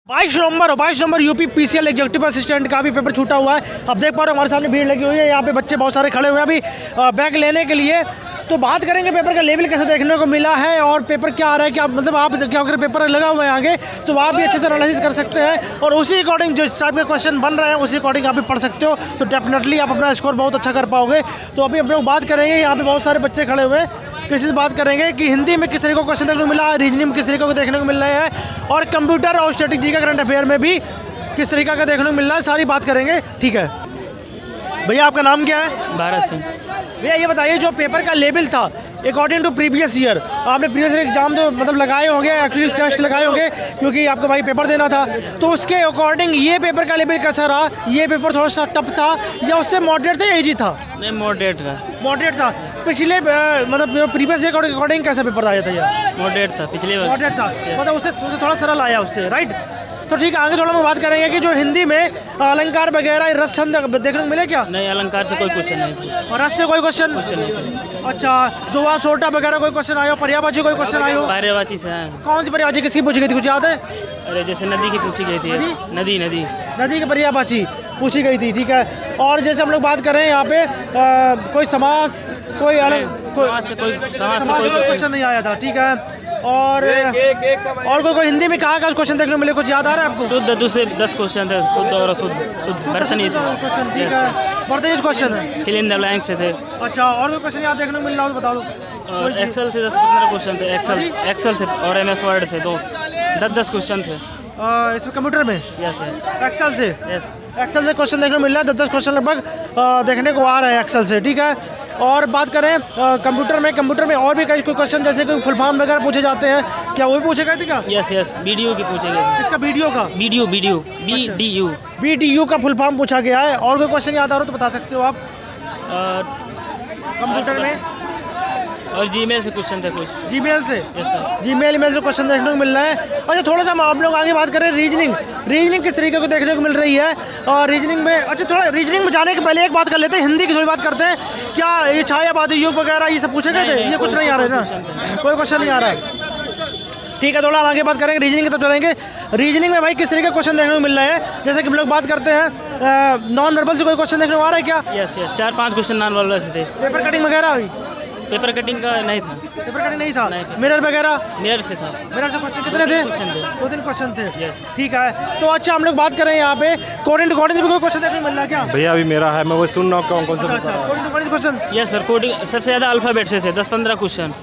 22 number UP PCL executive assistant का भी paper छूटा हुआ है। अब देख पा रहे हो हमारे सामने भीड़ लगी हुई है, यहाँ पे बच्चे बहुत सारे खड़े हुए हैं अभी बैग लेने के लिए। तो बात करेंगे पेपर का लेवल कैसे देखने को मिला है और पेपर क्या आ रहा है, क्या मतलब आप क्या अगर पेपर लगा हुआ है आगे तो आप भी अच्छे से एनालिसिस कर सकते हैं और उसी अकॉर्डिंग जो इस टाइप के क्वेश्चन बन रहे हैं उसी अकॉर्डिंग आप भी पढ़ सकते हो, तो डेफिनेटली आप अपना स्कोर बहुत अच्छा कर पाओगे। तो अभी हम लोग बात करेंगे, यहाँ पे बहुत सारे बच्चे खड़े हुए हैं, किसी से बात करेंगे कि हिंदी में किस तरीके को क्वेश्चन देखने को मिला, रीजनिंग में किस तरीके को देखने को मिल रहा है और कंप्यूटर और स्ट्रेटेजी का करंट अफेयर में भी किस तरीके का देखने को मिल रहा है, सारी बात करेंगे। ठीक है भैया, आपका नाम क्या है? भारत सिंह। भैया ये बताइए जो पेपर का लेवल था अकॉर्डिंग टू प्रीवियस ईयर, आपने प्रीवियस ईयर एग्जाम तो मतलब लगाए होंगे, एक्चुअली टेस्ट लगाए होंगे क्योंकि आपको भाई पेपर देना था, तो उसके अकॉर्डिंग ये पेपर का लेवल कैसा रहा? ये पेपर थोड़ा सा टफ था या उससे मॉडरेट था या ईजी था? नहीं, मॉडरेट था। पिछले मतलब प्रीवियस ईयर के अकॉर्डिंग कैसा पेपर आया था? यार मॉडरेट था पिछले बार। मॉडरेट था, मतलब उससे थोड़ा सरल आया उससे, राइट? तो ठीक है, आगे थोड़ा हम बात करेंगे कि जो हिंदी में अलंकार वगैरह रस छंद देखने को मिले क्या? नहीं, अलंकार से कोई क्वेश्चन नहीं था। और रस से कोई क्वेश्चन नहीं था। अच्छा, दुआ सोटा वगैरह कोई क्वेश्चन आयो? पर्यायवाची कोई क्वेश्चन आयो? पर्यायवाची से है। कौन सी पर्यायवाची किसकी पूछी गई थी, कुछ याद है? अरे जैसे नदी की पूछी गई थी। नदी की पर्यायवाची पूछी गई थी, ठीक है। और जैसे हम लोग बात करें यहाँ पे कोई समास, कोई अलग कोई क्वेश्चन नहीं आया था, ठीक है। और कोई हिंदी में कहाँ का क्वेश्चन देखने को मिले, कुछ याद आ रहा है आपको? शुद्ध से 10 क्वेश्चन थे, शुद्ध और अशुद्ध बर्तनी क्वेश्चन, ठीक है। बर्तनी क्वेश्चन है, फिल इन द ब्लैंक से थे। अच्छा, और कोई क्वेश्चन याद देखने को मिल रहा हो तो बता दो। एक्सेल से 10-15 क्वेश्चन थे, एक्सेल से और MS वर्ड से 10 क्वेश्चन थे। इसमें कंप्यूटर में यस एक्सेल से एक्सेल से क्वेश्चन देखने को मिल रहा है, 10 क्वेश्चन लगभग देखने को आ रहे हैं एक्सेल से, ठीक है। और बात करें कंप्यूटर में और भी कई कोई क्वेश्चन जैसे कोई फुल फॉर्म वगैरह पूछे जाते हैं, क्या वो भी पूछे गए थे क्या? यस वीडियो की पूछे गए। इसका वीडियो का BDU का फुल फॉर्म पूछा गया है। और कोई क्वेश्चन याद आ रहा हो तो बता सकते हो आप? कंप्यूटर में और जीमेल से क्वेश्चन थे कुछ। जीमेल से? Yes sir. जीमेल से क्वेश्चन देखने को मिल रहा है। अच्छा, थोड़ा सा आप लोग आगे बात करें रीजनिंग किस तरीके को देखने को मिल रही है और रीजनिंग में, अच्छा थोड़ा रीजनिंग में जाने के पहले एक बात कर लेते हैं, हिंदी की थोड़ी बात करते हैं। क्या ये छायावादी युग वगैरह ये सब पूछे गए थे? ये कुछ नहीं आ रहा है ना, कोई क्वेश्चन नहीं आ रहा है, ठीक है। थोड़ा हम आगे बात करेंगे, रीजनिंग की तरफ चलेंगे। रीजनिंग में भाई किस तरीके के क्वेश्चन देखने को मिल रहे हैं? जैसे कि हम लोग बात करते हैं नॉन वर्बल से कोई क्वेश्चन देखने को आ रहा है क्या? यस 4-5 क्वेश्चन नॉन वर्बल से थे। पेपर कटिंग वगैरह हुई? पेपर कटिंग का नहीं था। पेपर कटिंग नहीं था। मिरर वगैरह? मिरर से था। मिरर से क्वेश्चन कितने थे? 2-3 क्वेश्चन थे, ठीक है। तो अच्छा, हम लोग बात करें यहाँ पे कोडिंग टू कोडिंग से भी कोई क्वेश्चन देखने को मिल रहा है क्या? भैया अभी मेरा है, मैं वो सुन रहा हूँ कौन सा coding to coding question. Yes sir, coding सबसे ज़्यादा अल्फाबेट से थे, 10-15 क्वेश्चन।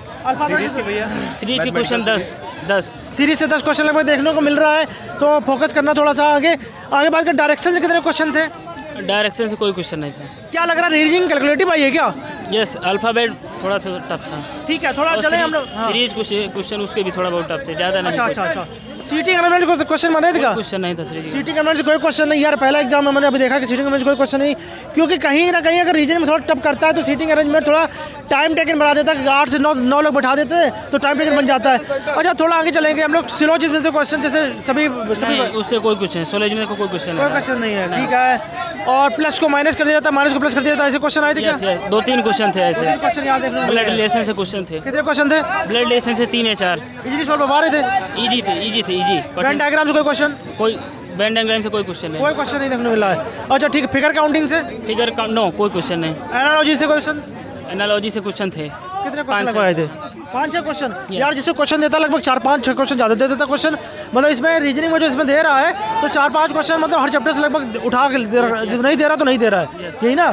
सीरीज के क्वेश्चन 10 सीरीज से 10 क्वेश्चन लगभग देखने को मिल रहा है, तो फोकस करना थोड़ा सा आगे बात कर। डायरेक्शन से कितने क्वेश्चन थे? डायरेक्शन से कोई क्वेश्चन नहीं था। क्या लग रहा है रीजनिंग कैलकुलेटिव आई है क्या? यस, अल्फाबेट थोड़ा सा टफ था, ठीक है। थोड़ा चले हम लोग सीरीज क्वेश्चन उसके भी थोड़ा बहुत टफ थे, ज़्यादा नहीं। अच्छा। सीटिंग अरेंजमेंट को क्वेश्चन बने थे क्या? क्वेश्चन नहीं था सीरीज। सीटिंग अरेंजमेंट से कोई क्वेश्चन नहीं यार, पहला एग्जाम में मैंने अभी देखा कि सीटिंग अरेंजमेंट कोई क्वेश्चन नहीं, क्योंकि कहीं ना कहीं अगर रीजन में थोड़ा टफ करता है तो सीटिंग अरेंजमेंट थोड़ा टाइम टेकन बना देता है, 8 से 9 लोग बैठा देते हैं तो टाइम टेकन बन जाता है। अच्छा, थोड़ा आगे चलेंगे हम लोग। सिलोजिज्म से क्वेश्चन जैसे सभी उससे कोई क्वेश्चन, सिलोजिज्म का कोई क्वेश्चन नहीं है, ठीक है। और प्लस को माइनस कर दिया जाता है, माइनस को प्लस कर दिया जाता है, ऐसे क्वेश्चन आए थे क्या? 2-3 क्वेश्चन थे ऐसे। क्वेश्चन याद है? ब्लड रिलेशन से क्वेश्चन थे। कितने क्वेश्चन थे? ब्लड रिलेशन से 3 या 4 इजीली सॉल्व हो रहे थे। इजी थे। वेन डायग्राम से कोई क्वेश्चन? कोई वेन डायग्राम से कोई क्वेश्चन नहीं। कोई क्वेश्चन नहीं देखने को मिला है। अच्छा ठीक है, फिगर काउंटिंग से? नो, कोई क्वेश्चन नहीं। एनालॉजी से क्वेश्चन? एनालॉजी से क्वेश्चन थे। कितने क्वेश्चन लगवाए थे? 5-6 क्वेश्चन। यार जिससे क्वेश्चन देता लगभग 4-5-6 क्वेश्चन ज़्यादा दे देता क्वेश्चन, मतलब इसमें रीजनिंग में जो इसमें दे रहा है तो 4-5 क्वेश्चन मतलब हर चैप्टर से लगभग उठा के दे रहा है, नहीं दे रहा तो नहीं दे रहा है, यही ना,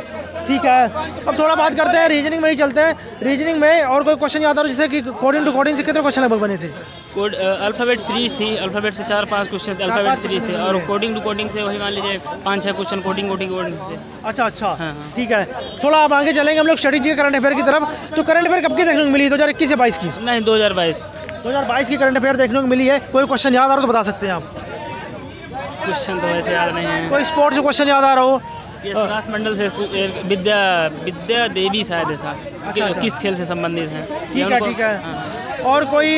ठीक है। अब थोड़ा बात करते हैं रीजनिंग में ही चलते हैं। रीजनिंग में और कोई क्वेश्चन याद आ रहा है जैसे कि कोडिंग टू कोडिंग से कितने क्वेश्चन लगभग बने थे? कोड अल्फ़ाबेट सीरीज थी, अल्फ़ाबेट से 4-5 क्वेश्चन अल्फ़ाबेट सीरीज थे, और कोडिंग टू कोडिंग से वही मान लीजिए 5-6 क्वेश्चन कोडिंग से। अच्छा, ठीक है। थोड़ा आप आगे चलेंगे हम लोग स्ट्रेटेजी करंट अफेयर की तरफ। तो करंट अफेयर कब की देखने को मिली? 2021 या 22 की? नहीं, 2022 की करंट अफेयर देखने को मिली है। कोई क्वेश्चन याद आ रहा हो तो बता सकते हैं आप? क्वेश्चन तो वैसे याद नहीं है। कोई स्पोर्ट्स से क्वेश्चन याद आ रहा हो? ये राष्ट्रमंडल से विद्या देवी शायद था। अच्छा। किस खेल से संबंधित है? ठीक है। और कोई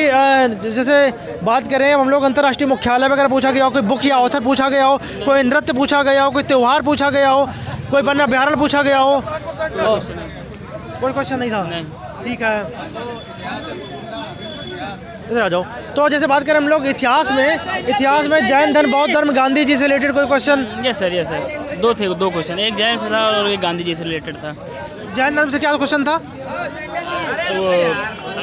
जैसे बात करें हम लोग अंतर्राष्ट्रीय मुख्यालय वगैरह पूछा गया हो, कोई बुक या ऑथर पूछा गया हो, कोई नृत्य पूछा गया हो, कोई त्यौहार पूछा गया हो, कोई वन्य अभ्यारण्य पूछा गया हो? कोई क्वेश्चन नहीं था, ठीक है। इधर आ जाओ। तो जैसे बात करें हम लोग इतिहास में जैन धर्म, बौद्ध धर्म, गांधी जी से रिलेटेड कोई क्वेश्चन? यस सर, दो क्वेश्चन, एक जैन से था और एक गांधी जी से रिलेटेड था। जैन धर्म से क्या क्वेश्चन था? तो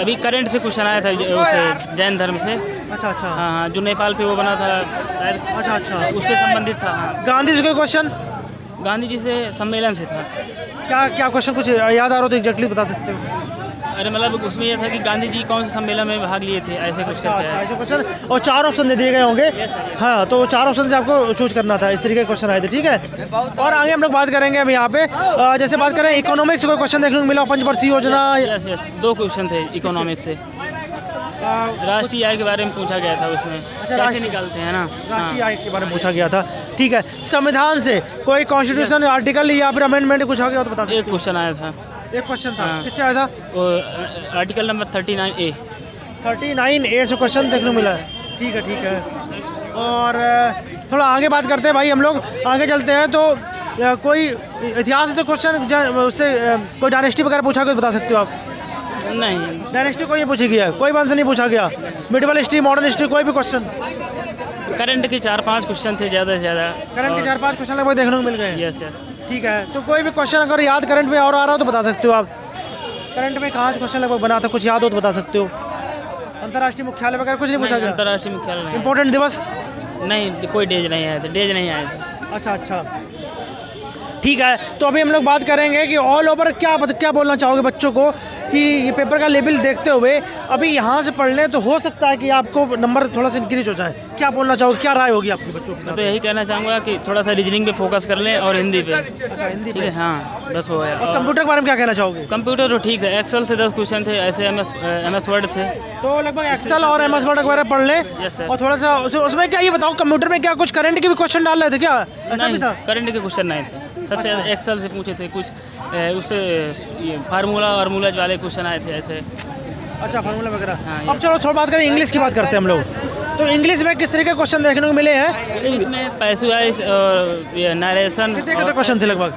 अभी करंट से क्वेश्चन आया था उसे जैन धर्म से। अच्छा। हाँ, जो नेपाल पे वो बना था शायद। अच्छा। उससे संबंधित था। हाँ। गांधी जी कोई क्वेश्चन? गांधी जी से सम्मेलन से था। क्या क्वेश्चन कुछ याद आ रहा हो तो एग्जैक्टली बता सकते हो? अरे मतलब उसमें यह था कि गांधी जी कौन से सम्मेलन में भाग लिए थे, ऐसे कुछ करके है। ऐसे क्वेश्चन, और 4 ऑप्शन दे दिए गए होंगे। हाँ, तो 4 ऑप्शन से आपको चूज करना था, इस तरीके के क्वेश्चन आए थे, ठीक है। और आगे हम लोग बात करेंगे अब यहाँ पे जैसे बात करें इकोनॉमिक्स से कोई क्वेश्चन देखने को मिला, पंचवर्षीय योजना। यस, 2 क्वेश्चन थे इकोनॉमिक्स से। राष्ट्रीय आय के बारे में पूछा गया था उसमें, कैसे निकालते हैं ना। राष्ट्रीय आय के बारे में पूछा गया था, ठीक है। संविधान से कोई कॉन्स्टिट्यूशन आर्टिकल या फिर अमेंडमेंट कुछ आ गया तो बता सकते हो? एक क्वेश्चन आया था। एक क्वेश्चन था। हाँ। किससे आया था? वो आर्टिकल नंबर 39A। 39A से क्वेश्चन देखने को मिला है, ठीक है। और थोड़ा आगे बात करते हैं भाई, हम लोग आगे चलते हैं। तो कोई इतिहास से तो क्वेश्चन उससे कोई डायनेस्टी वगैरह पूछा गया तो बता सकते हो आप? नहीं, डायनेस्टी कोई नहीं पूछी गया, कोई वंश नहीं पूछा गया। मिडिवल हिस्ट्री, मॉडर्न हिस्ट्री, कोई भी क्वेश्चन? करंट के 4-5 क्वेश्चन थे ज़्यादा से ज़्यादा। करंट के 4-5 क्वेश्चन लगभग देखने को मिल गए। यस, ठीक है। तो कोई भी क्वेश्चन अगर याद करंट में और आ रहा हो तो बता सकते हो आप? करंट में कहाँ से क्वेश्चन लगभग बना था, कुछ याद हो तो बता सकते हो? अंतर्राष्ट्रीय मुख्यालय वगैरह कुछ नहीं पूछा गया? अंतर्राष्ट्रीय मुख्यालय नहीं। इंपॉर्टेंट दिवस नहीं, कोई डेज नहीं आए थे। अच्छा। ठीक है। तो अभी हम लोग बात करेंगे कि ऑल ओवर क्या बोलना चाहोगे बच्चों को कि ये पेपर का लेवल देखते हुए अभी यहाँ से पढ़ लें तो हो सकता है कि आपको नंबर थोड़ा सा इंक्रीज हो जाए। क्या बोलना चाहोगे, क्या राय होगी आपके बच्चों की? मैं तो यही कहना चाहूँगा कि थोड़ा सा रीजनिंग पे फोकस कर लें और हिंदी पे। अच्छा, हिंदी ठीक है। हाँ, बस हो गया। और कंप्यूटर के बारे में क्या कहना चाहोगे? कंप्यूटर तो ठीक है, एक्सेल से 10 क्वेश्चन थे, ऐसे एमएस वर्ड से। तो लगभग एक्सेल और एमएस वर्ड वगैरह पढ़ लें। Yes sir. और थोड़ा सा उसमें क्या, ये बताओ कंप्यूटर में क्या कुछ करंट के भी क्वेश्चन डाल रहे थे क्या? ऐसा भी था? करंट के क्वेश्चन नहीं थे, सबसे ज़्यादा एक्सेल से पूछे थे कुछ, उससे ये फार्मूला और मूलज वाले क्वेश्चन आए थे ऐसे। अच्छा, फार्मूला वगैरह। हाँ, अब चलो थोड़ा बात करें इंग्लिश की, बात करते हैं हम लोग। तो इंग्लिश में किस तरह के क्वेश्चन देखने को मिले हैं? इंग्लिश में पैसेज और ये नरेशन। कितने क्वेश्चन थे लगभग?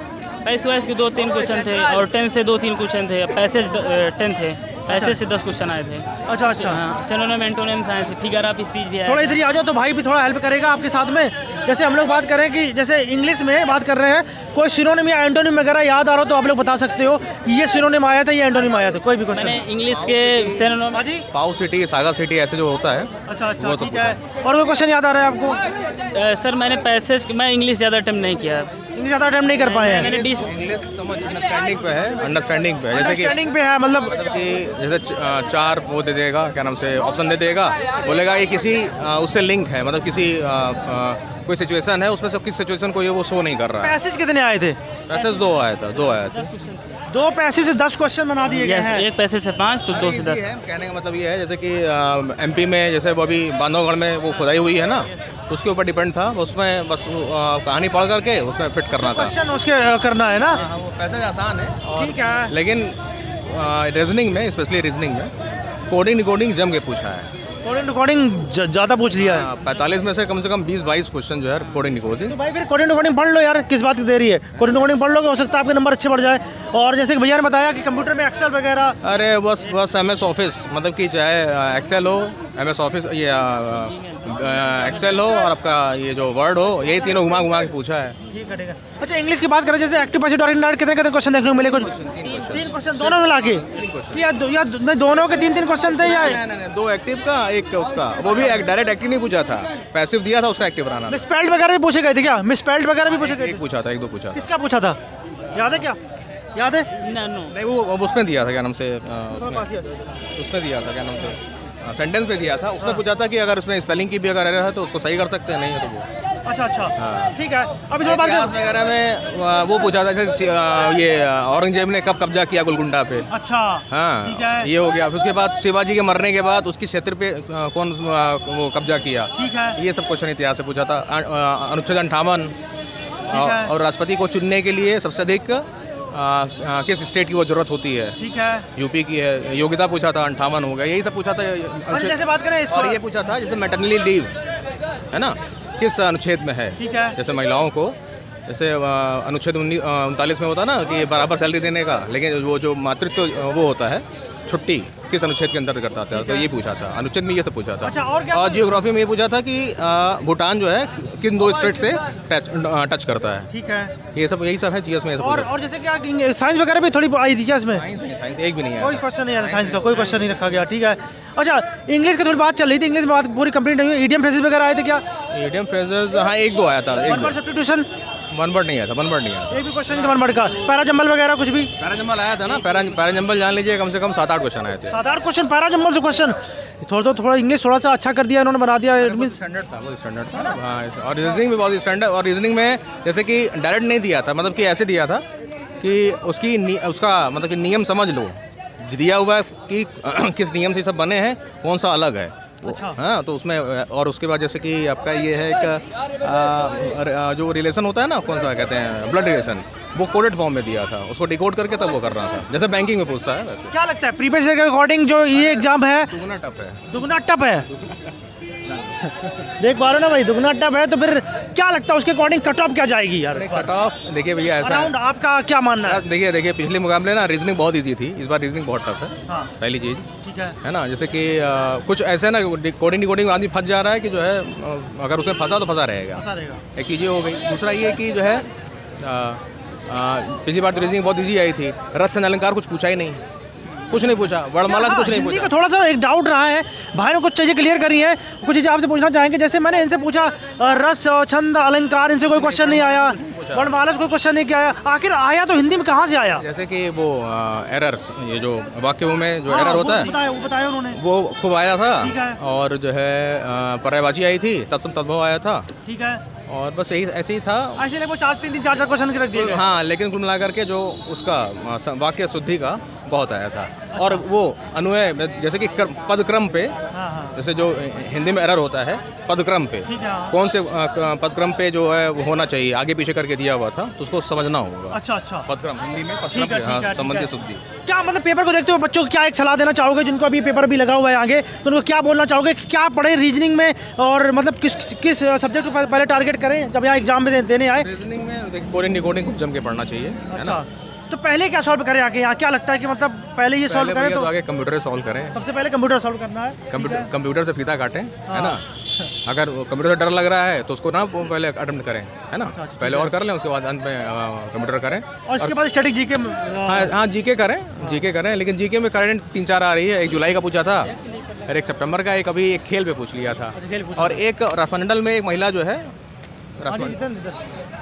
पैसेज के 2-3 क्वेश्चन थे और टेंस से 2-3 क्वेश्चन थे। पैसेज 10 थे, पैसेज से 10 क्वेश्चन आए थे। अच्छा। हाँ, सिनोनिम एंटोनिम्स आए थे, फिगर ऑफ स्पीच भी आए। थोड़ा इधर ही आ जाओ तो भाई भी थोड़ा हेल्प करेगा आपके साथ में। जैसे हम लोग बात करें कि जैसे इंग्लिश में बात कर रहे हैं, कोई सिनोनिम या एंटोनिम वगैरह याद आ रहा हो तो आप लोग बता सकते हो ये सिनोनिम आया था, ये एंटोनिम आया था, कोई भी क्वेश्चन। मैंने इंग्लिश के सिनोनिम। हाँ जी। पाउ सिटी, सागा सिटी, ऐसे जो होता है। अच्छा, ठीक है। और कोई क्वेश्चन याद आ रहा है आपको? सर मैंने पैसेज, मैं इंग्लिश ज़्यादा अटेम्प्ट नहीं किया। इंग्लिश ज़्यादा अटेम्प्ट नहीं कर पाए हैं? मैंने 20। इंग्लिश समझ अंडरस्टैंडिंग पे है, जैसे कि अंडरस्टैंडिंग पे है, मतलब कि जैसे 4 वो दे देगा, क्या नाम से ऑप्शन दे देगा, बोलेगा ये किसी उससे लिंक है, मतलब किसी कोई सिचुएशन है उसमें से किस सिचुएशन को ये वो शो नहीं कर रहा है। पैसेज कितने आए थे? पैसेज 2 आया था। 2 पैसेज से 10 क्वेश्चन बना दिए गए हैं। एक पैसेज से 5 तो 2 से 10। कहने का मतलब ये है जैसे कि एमपी में जैसे वो अभी बांधवगढ़ में वो खुदाई हुई है ना, उसके ऊपर डिपेंड था, उसमें बस कहानी पढ़ करके उसमें फिट करना था। क्वेश्चन उसके करना है ना। हाँ, वो पैसेज आसान है। ठीक है। लेकिन रीजनिंग में, स्पेशली रीजनिंग में कोडिंग जम के पूछा है। कोडिंग ज़्यादा पूछ लिया है। 45 में से कम 20-22 क्वेश्चन जो है कोडिंग तो भाई फिर कोडिंग पढ़ लो यार, किस बात की देरी है? कोडिंग पढ़ लोगे, हो सकता है आपके नंबर अच्छे बढ़ जाए। और जैसे कि भैया ने बताया कि कंप्यूटर में एक्सेल वगैरह। अरे बस MS ऑफिस, मतलब कि चाहे एक्सेल हो, MS ऑफिस, ये एक्सेल हो और आपका ये जो वर्ड हो, यही तीनों घुमा के पूछा है। ठीक है। अच्छा, इंग्लिश की बात करें, जैसे एक्टिव पैसिव और इंडायरेक्ट कितने क्वेश्चन देखने को मिले? कुछ 3 क्वेश्चन दोनों मिला के, या दोनों के 3 क्वेश्चन थे या? नहीं, 2 एक्टिव का, एक उसका, वो भी डायरेक्ट एक्टिव नहीं पूछा था, पैसिव दिया था, उसका एक्टिव बनाना। मिसस्पेल्ड वगैरह भी पूछे गए थे क्या? मिसस्पेल्ड वगैरह भी पूछे गए थे? एक पूछा था, 1-2 पूछा। किसका पूछा था, याद है क्या? याद है? नहीं, वो उसमें दिया था, क्या नाम से, उसमें दिया था, क्या नाम से, सेंटेंस पे दिया था। उसने पूछा था कि अगर उसमें स्पेलिंग की भी अगर एरर है तो उसको सही कर सकते हैं, नहीं है तो वो। अच्छा। हाँ। ठीक है। अभी थोड़ा बात वगैरह में वो पूछा था कि ये औरंगजेब ने कब कब्जा किया गोलकुंडा पे। अच्छा। हाँ, ठीक है। ये हो गया। फिर उसके बाद शिवाजी के मरने के बाद उसकी क्षेत्र पे कौन वो कब्जा किया। ठीक है। ये सब क्वेश्चन इतिहास से पूछा था। अनुच्छेद 58 और राष्ट्रपति को चुनने के लिए सबसे अधिक किस स्टेट की वो जरूरत होती है? ठीक है। यूपी की है। योग्यता पूछा था, 58 हो गया, यही सब पूछा था। जैसे बात करें और ये पूछा था जैसे मैटरनिटी लीव है ना, किस अनुच्छेद में है? ठीक है। जैसे महिलाओं को, जैसे अनुच्छेद 39 में होता है ना कि बराबर सैलरी देने का, लेकिन वो जो मातृत्व वो होता है छुट्टी किस अनुच्छेद के अंतर्गत आता है, तो ये पूछा था, अनुच्छेद में ये सब पूछा था। अच्छा, और क्या? और जियोग्राफी में ये पूछा था कि भूटान जो है किन 2 स्टेट से टच करता है। ठीक है। ये सब यही सब है जीएस में, ये सब पूछा था। और जैसे कि साइंस वगैरह भी थोड़ी आई थी क्या इसमें? साइंस एक भी नहीं है, कोई क्वेश्चन नहीं आया साइंस का, कोई क्वेश्चन नहीं रखा गया। ठीक है। अच्छा, इंग्लिश की थोड़ी बात चल रही थी, इंग्लिश में बात पूरी कंप्लीट नहीं हुई। ईडियम फ्रेजेस वगैरह आए थे क्या? ईडियम फ्रेजेस हाँ 1-2 आया था, 1-2 सब्स्टिट्यूशन 1 वर्ड नहीं आया था, 1 वर्ड नहीं आया था। एक भी क्वेश्चन नहीं था 1 वर्ड का। पैराजम्बल वगैरह कुछ भी? पैराजम्बल आया था ना, पैराजम्बल जान लीजिए कम से कम 7-8 क्वेश्चन आए थे। 7-8 क्वेश्चन पैराजम्बल से क्वेश्चन। थोड़ा इंग्लिश थोड़ा सा अच्छा कर दिया इन्होंने, बना दिया। इट मींस स्टैंडर्ड था, वो स्टैंडर्ड था। हाँ, और रीजनिंग भी बहुत स्टैंडर्ड, और रीजनिंग में जैसे कि डायरेक्ट नहीं दिया था, मतलब कि ऐसे दिया था कि उसका मतलब कि नियम समझ लो, दिया हुआ है कि किस नियम से सब बने हैं, कौन सा अलग है। अच्छा। हाँ, तो उसमें और उसके बाद जैसे कि आपका ये है कि जो रिलेशन होता है ना, कौन सा कहते हैं, ब्लड रिलेशन, वो कोडेड फॉर्म में दिया था, उसको डिकोड करके तब वो कर रहा था, जैसे बैंकिंग में पूछता है वैसे। क्या लगता है प्रीवियस ईयर के अकॉर्डिंग जो ये एग्जाम है दुगना टफ है, दुगना टफ है? देख पा रहे हो ना भाई, दुगना टफ है, तो फिर क्या लगता है उसके अकॉर्डिंग कट ऑफ क्या जाएगी यार? कट ऑफ देखिए भैया ऐसा अराउंड आपका क्या मानना है? देखिए पिछले मुकाबले ना रीजनिंग बहुत इजी थी, इस बार रीजनिंग बहुत टफ है। हाँ। पहली चीज़ ठीक है ना, जैसे कि कुछ ऐसे ना कोडिंग डिकोडिंग आदमी फंस जा रहा है कि जो है अगर उसमें फंसा तो फंसा रहेगा, ऐसा रहेगा। एक चीज़ ये हो गई। दूसरा ये कि जो है पिछली बार तो रीजनिंग बहुत इजी आई थी, रस से अलंकार कुछ पूछा ही नहीं, कुछ नहीं पूछा, वर्णमाला से कुछ नहीं हिंदी पूछा। का थोड़ा सा एक डाउट रहा है, भाई ने कुछ चीज़ें क्लियर करी हैं, कुछ चीज़ें आपसे पूछना चाहेंगे। जैसे मैंने इनसे पूछा रस छंद अलंकार, इनसे कोई क्वेश्चन नहीं आया, वर्णमाला से कोई क्वेश्चन नहीं आया, आखिर आया तो हिंदी में कहाँ से आया? जैसे कि वो एरर्स, ये जो वाक्यों में जो एरर होता है वो बताया उन्होंने, वो खूब आया ठीक था। है। और जो है पर्यायवाची आई थी, तत्सम तद्भव आया था, ठीक है। और बस यही ऐसे ही था। ऐसे लगभग 4 क्वेश्चन के रख दिए गए। हाँ, लेकिन कुल मिलाकर के जो उसका वाक्य शुद्धि का बहुत आया था। और वो अन्वय जैसे कि पदक्रम पे, हाँ हाँ जैसे जो हिंदी में एरर होता है पदक्रम पे, ठीक है। हाँ। कौन से पदक्रम पे जो है वो होना चाहिए, आगे पीछे करके दिया हुआ था, तो उसको समझना होगा। अच्छा अच्छा, पदक्रम हिंदी में पदक्रम ठीक है, पे, ठीक है, हाँ, संबंधी ठीक है। शुद्धि। क्या मतलब पेपर को देखते हुए बच्चों को क्या एक सलाह देना चाहोगे, जिनको अभी पेपर भी लगा हुआ है आगे, तो उनको क्या बोलना चाहोगे कि क्या पढ़े रीजनिंग में, और मतलब किस सब्जेक्ट को पहले टारगेट करें जब यहाँ एग्जाम में देने आए? रीजनिंग में कोडिंग डिकोडिंग खूब जम के पढ़ना चाहिए, है ना। तो पहले क्या सॉल्व करें आगे, यहाँ क्या लगता है कि मतलब पहले ये सॉल्व करें? तो आगे कंप्यूटर सॉल्व करें, सबसे पहले कंप्यूटर सॉल्व करना है। कंप्यूटर से फीता काटें, है ना। अगर कंप्यूटर से डर लग रहा है तो उसको ना पहले अटेम्प्ट करें, है ना, पहले और कर लें, उसके बाद अंत में कंप्यूटर करें, और उसके बाद स्टैटिक जीके। हाँ जीके करें, लेकिन जीके में करंट 3-4 आ रही है। 1 जुलाई का पूछा था, और 1 सितंबर का, एक अभी एक खेल पे पूछ लिया था, और एक राष्ट्रमंडल में एक महिला जो है,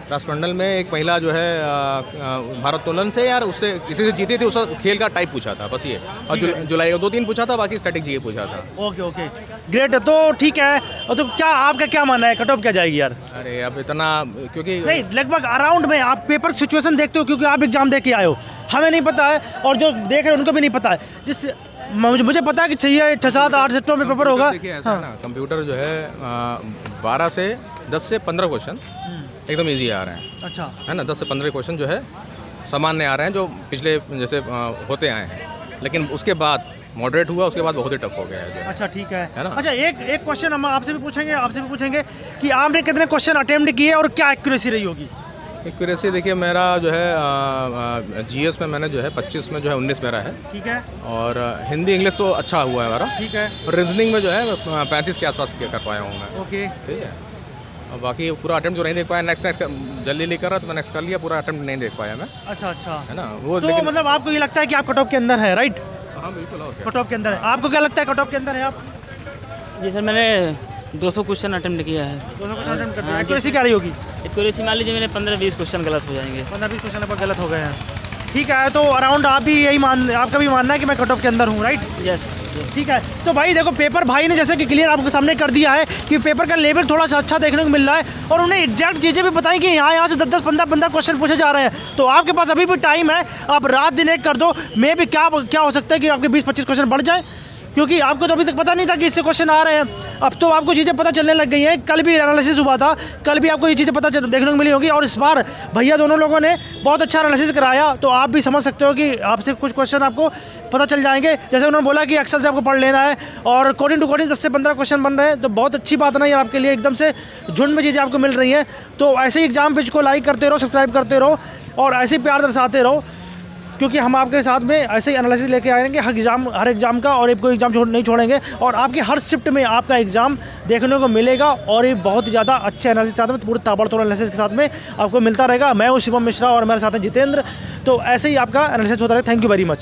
राष्ट्रमंडल में एक महिला जो है भारोत्तोलन से यार उससे किसी से जीती थी, उसका खेल का टाइप पूछा था बस ये। और जुलाई 2-3 पूछा था, बाकी स्टैटिक जीके पूछा था। ओके ग्रेट, तो ठीक है। और तो क्या आपका क्या मानना है, कट ऑफ क्या जाएगी यार? अरे अब इतना, क्योंकि नहीं लगभग अराउंड में आप पेपर सिचुएशन देखते हो, क्योंकि आप एग्जाम दे के आए हो, हमें नहीं पता है, और जो देख रहे हैं उनको भी नहीं पता है। जिस मुझे पता है कि चाहिए 6-7-8 सेक्टरों में पेपर होगा। देखिए ऐसा है ना, कंप्यूटर जो है 10 से 15 क्वेश्चन एकदम इजी आ रहे हैं, अच्छा, है ना। 10 से 15 क्वेश्चन जो है सामान्य आ रहे हैं, जो पिछले जैसे होते आए हैं, लेकिन उसके बाद मॉडरेट हुआ, उसके बाद बहुत ही टफ हो गया है। अच्छा ठीक है ना। अच्छा, एक क्वेश्चन हम आपसे भी पूछेंगे कि आपने कितने क्वेश्चन अटेम्प्ट किए और क्या एक्यूरेसी रही होगी? एक्यूरेसी देखिए मेरा जो है जीएस में मैंने जो है 25 में जो है 19 मेरा है, ठीक है। और हिंदी इंग्लिश तो अच्छा हुआ है हमारा, ठीक है। और रीजनिंग में जो है 35 के आसपास कर पाया हूँ मैं। ओके, ठीक है। और बाकी पूरा अटेम्प्ट जो नहीं देख पाया, नेक्स्ट जल्दी लेकर रहा तो मैं नेक्स्ट कर लिया, पूरा अटेम्प्ट नहीं देख पाया मैं। अच्छा, है ना वो। तो लेकिन मतलब आपको ये लगता है कि आप कट ऑफ के अंदर है, राइट? हाँ बिल्कुल। कट ऑफ के अंदर है। आपको क्या लगता है कट ऑफ के अंदर है आप? जी सर, मैंने 200 क्वेश्चन अटेम्प्ट किया है। 200 क्वेश्चन अटेम्प्ट कर दिया। एक्यूरेसी क्या रही होगी? एक्यूरेसी मान लीजिए मेरे 15-20 क्वेश्चन गलत हो जाएंगे। 15-20 क्वेश्चन पर गलत हो गए हैं। ठीक है, तो अराउंड आप भी आपका भी मानना है कि मैं कट ऑफ के अंदर हूँ, राइट? यस। ठीक है। तो भाई देखो, पेपर भाई ने जैसे कि क्लियर आपके सामने कर दिया है कि पेपर का लेवल थोड़ा सा अच्छा देखने को मिल रहा है, और उन्हें एग्जैक्ट चीज़ें भी बताई कि यहाँ से 10-10, 15-15 क्वेश्चन पूछे जा रहे हैं। तो आपके पास अभी भी टाइम है, आप रात दिन एक कर दो, मे भी क्या हो सकता है कि आपके 20-25 क्वेश्चन बढ़ जाए, क्योंकि आपको तो अभी तक पता नहीं था कि इससे क्वेश्चन आ रहे हैं। अब तो आपको चीज़ें पता चलने लग गई हैं। कल भी एनालिसिस हुआ था, कल भी आपको ये चीज़ें देखने को मिली होगी, और इस बार भैया दोनों लोगों ने बहुत अच्छा एनालिसिस कराया, तो आप भी समझ सकते हो कि आपसे कुछ क्वेश्चन आपको पता चल जाएंगे। जैसे उन्होंने बोला कि एक्सेल से आपको पढ़ लेना है, और कोडिंग टू कोडिंग 10 से 15 क्वेश्चन बन रहे हैं, तो बहुत अच्छी बात ना यार, आपके लिए एकदम से झुंड में चीज़ें आपको मिल रही हैं। तो ऐसे ही एग्जाम पेज को लाइक करते रहो, सब्सक्राइब करते रहो, और ऐसे ही प्यार दर्शाते रहो, क्योंकि हम आपके साथ में ऐसे ही एनालिसिस लेके आएंगे हर एग्ज़ाम का, और कोई एग्ज़ाम नहीं छोड़ेंगे, और आपकी हर शिफ्ट में आपका एग्ज़ाम देखने को मिलेगा, और ये बहुत ही ज़्यादा अच्छे एनालिसिस के साथ में, पूरे ताबड़तोड़ एनालिसिस के साथ में आपको मिलता रहेगा। मैं हूँ शिवम मिश्रा और मेरे साथ हैं जितेंद्र। तो ऐसे ही आपका एनालिसिस होता रहे। Thank you very much.